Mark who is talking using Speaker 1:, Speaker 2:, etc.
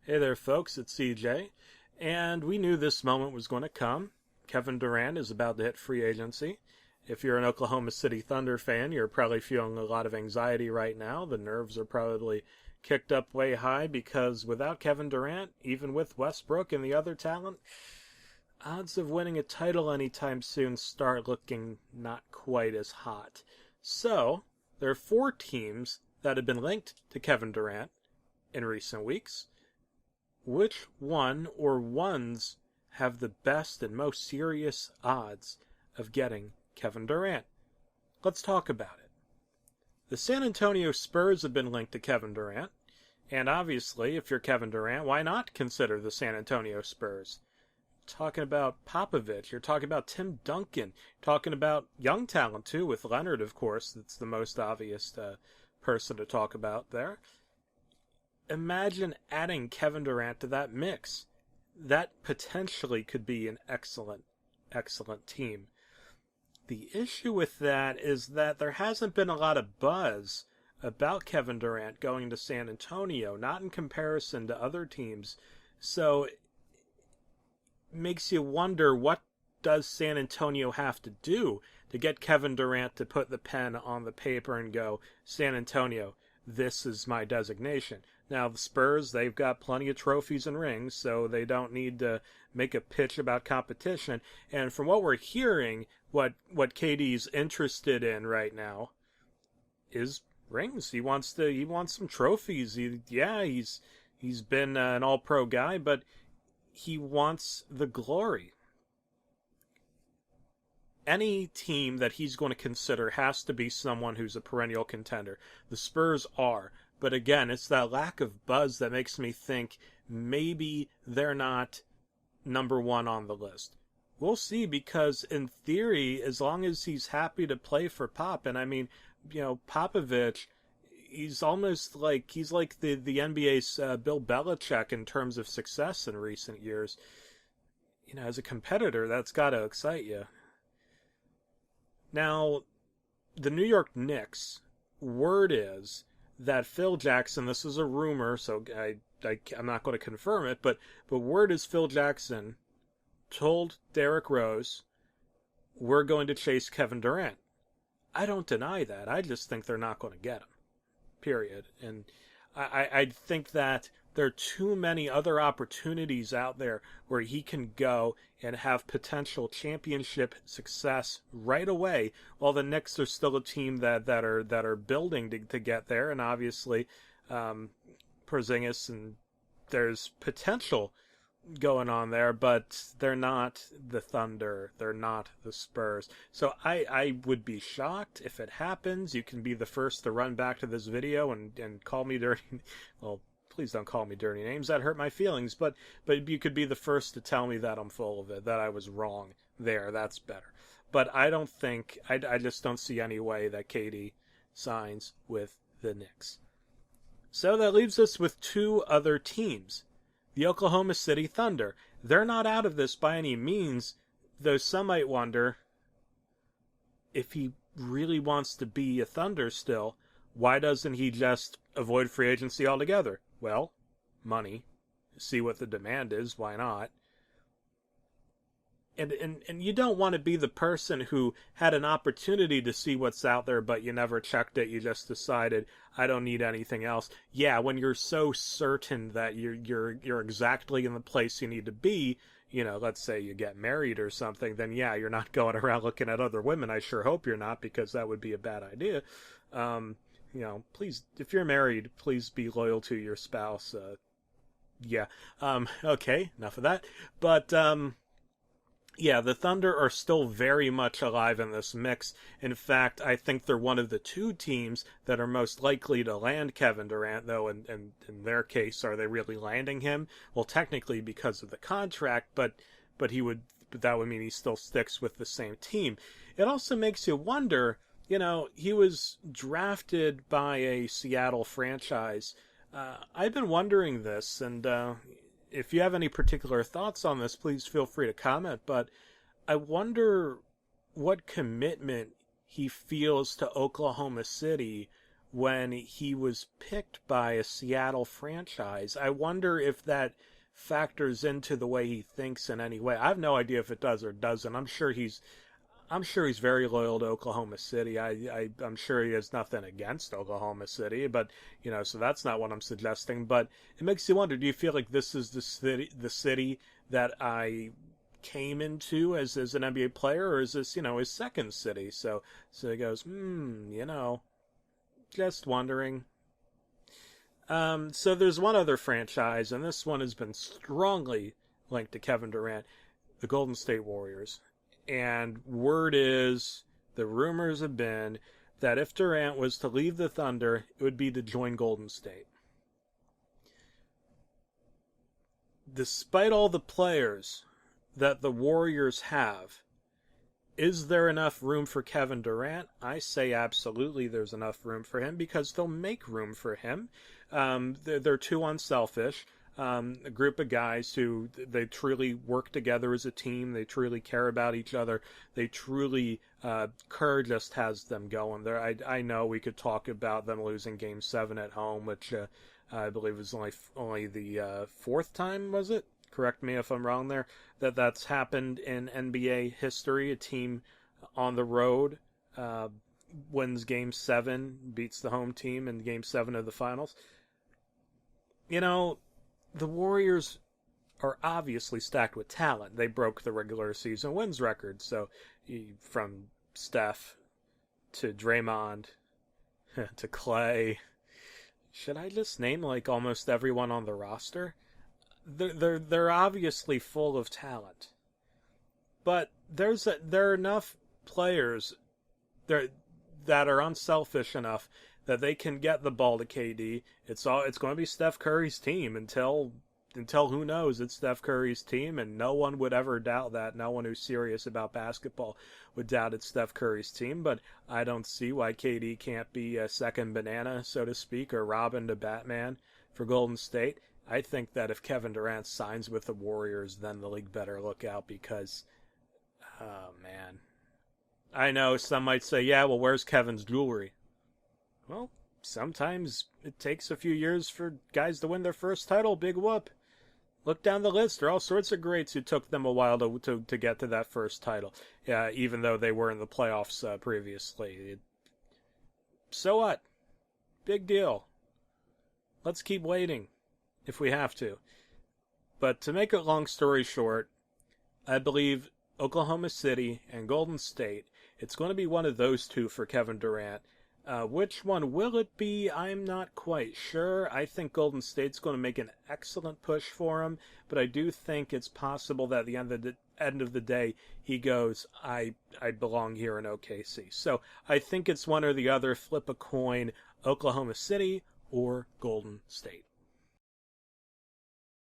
Speaker 1: Hey there, folks, it's CJ, and we knew this moment was going to come. Kevin Durant is about to hit free agency. If you're an Oklahoma City Thunder fan, you're probably feeling a lot of anxiety right now. The nerves are probably kicked up way high because without Kevin Durant, even with Westbrook and the other talent, odds of winning a title anytime soon start looking not quite as hot. So, there are 4 teams that have been linked to Kevin Durant in recent weeks. Which one or ones have the best and most serious odds of getting Kevin Durant? Let's talk about it. The San Antonio Spurs have been linked to Kevin Durant, and obviously, if you're Kevin Durant, why not consider the San Antonio Spurs? Talking about Popovich, you're talking about Tim Duncan, talking about young talent too, with Leonard, of course, that's the most obvious person to talk about there. Imagine adding Kevin Durant to that mix. That potentially could be an excellent, excellent team. The issue with that is that there hasn't been a lot of buzz about Kevin Durant going to San Antonio, not in comparison to other teams. So it makes you wonder, what does San Antonio have to do to get Kevin Durant to put the pen on the paper and go, San Antonio, this is my designation. Now, the Spurs, they've got plenty of trophies and rings, so they don't need to make a pitch about competition. And from what we're hearing, what KD's interested in right now is rings. He wants some trophies. He's been an all-pro guy, but he wants the glory. Any team that he's going to consider has to be someone who's a perennial contender. The Spurs are. But again, it's that lack of buzz that makes me think maybe they're not number one on the list. We'll see, because in theory, as long as he's happy to play for Pop, and I mean, Popovich, he's almost like, he's like the NBA's Bill Belichick in terms of success in recent years. As a competitor, that's got to excite you. Now, the New York Knicks, word is that Phil Jackson, this is a rumor, so I'm not going to confirm it, but word is Phil Jackson told Derrick Rose, we're going to chase Kevin Durant. I don't deny that. I just think they're not going to get him. Period. And I think that there are too many other opportunities out there where he can go and have potential championship success right away, while the Knicks are still a team that are building to get there. And obviously, Porzingis, and there's potential going on there, but they're not the Thunder, they're not the Spurs. So I would be shocked if it happens. You can be the first to run back to this video and call me dirty. Well, please don't call me dirty names. That hurt my feelings. But you could be the first to tell me that I'm full of it, that I was wrong there. That's better. But I don't think, I just don't see any way that KD signs with the Knicks. So that leaves us with 2 other teams. The Oklahoma City Thunder. They're not out of this by any means, though some might wonder, if he really wants to be a Thunder still, why doesn't he just avoid free agency altogether? Well, money. See what the demand is, why not? And you don't want to be the person who had an opportunity to see what's out there, but you never checked it. You just decided, I don't need anything else. Yeah, when you're so certain that you're exactly in the place you need to be, let's say you get married or something, then yeah, you're not going around looking at other women. I sure hope you're not, because that would be a bad idea. Please, if you're married, please be loyal to your spouse. Okay, enough of that. But, yeah, the Thunder are still very much alive in this mix. In fact, I think they're one of the 2 teams that are most likely to land Kevin Durant, though in their case, are they really landing him? Well, technically because of the contract, but that would mean he still sticks with the same team. It also makes you wonder, he was drafted by a Seattle franchise. I've been wondering this, and if you have any particular thoughts on this, please feel free to comment, but I wonder what commitment he feels to Oklahoma City when he was picked by a Seattle franchise. I wonder if that factors into the way he thinks in any way. I have no idea if it does or doesn't. I'm sure he's very loyal to Oklahoma City. I'm sure he has nothing against Oklahoma City, but so that's not what I'm suggesting. But it makes you wonder: do you feel like this is the city that I came into as an NBA player, or is this his second city? So he goes, just wondering. So there's one other franchise, and this one has been strongly linked to Kevin Durant, the Golden State Warriors. And the rumors have been that if Durant was to leave the Thunder, it would be to join Golden State. Despite all the players that the Warriors have, is there enough room for Kevin Durant? I say absolutely there's enough room for him because they'll make room for him. They're too unselfish. A group of guys who they truly work together as a team. They truly care about each other. They truly, Kerr just has them going there. I know we could talk about them losing Game 7 at home, which I believe was only the fourth time, was it? Correct me if I'm wrong there. That's happened in NBA history. A team on the road wins Game 7, beats the home team in Game 7 of the finals. The Warriors are obviously stacked with talent. They broke the regular season wins record. So from Steph to Draymond to Clay, should I just name like almost everyone on the roster? They're obviously full of talent, but there are enough players that are unselfish enough that they can get the ball to KD. It's going to be Steph Curry's team until who knows, it's Steph Curry's team, and no one would ever doubt that. No one who's serious about basketball would doubt it's Steph Curry's team, but I don't see why KD can't be a second banana, so to speak, or Robin to Batman for Golden State. I think that if Kevin Durant signs with the Warriors, then the league better look out because, oh man. I know some might say, yeah, well, where's Kevin's jewelry? Well, sometimes it takes a few years for guys to win their first title. Big whoop. Look down the list. There are all sorts of greats who took them a while to get to that first title. Yeah, even though they were in the playoffs previously. So what? Big deal. Let's keep waiting if we have to. But to make a long story short, I believe Oklahoma City and Golden State, it's going to be one of those two for Kevin Durant. Which one will it be? I'm not quite sure. I think Golden State's going to make an excellent push for him, but I do think it's possible that at the end of the day, he goes, I belong here in OKC. So I think it's one or the other. Flip a coin, Oklahoma City or Golden State.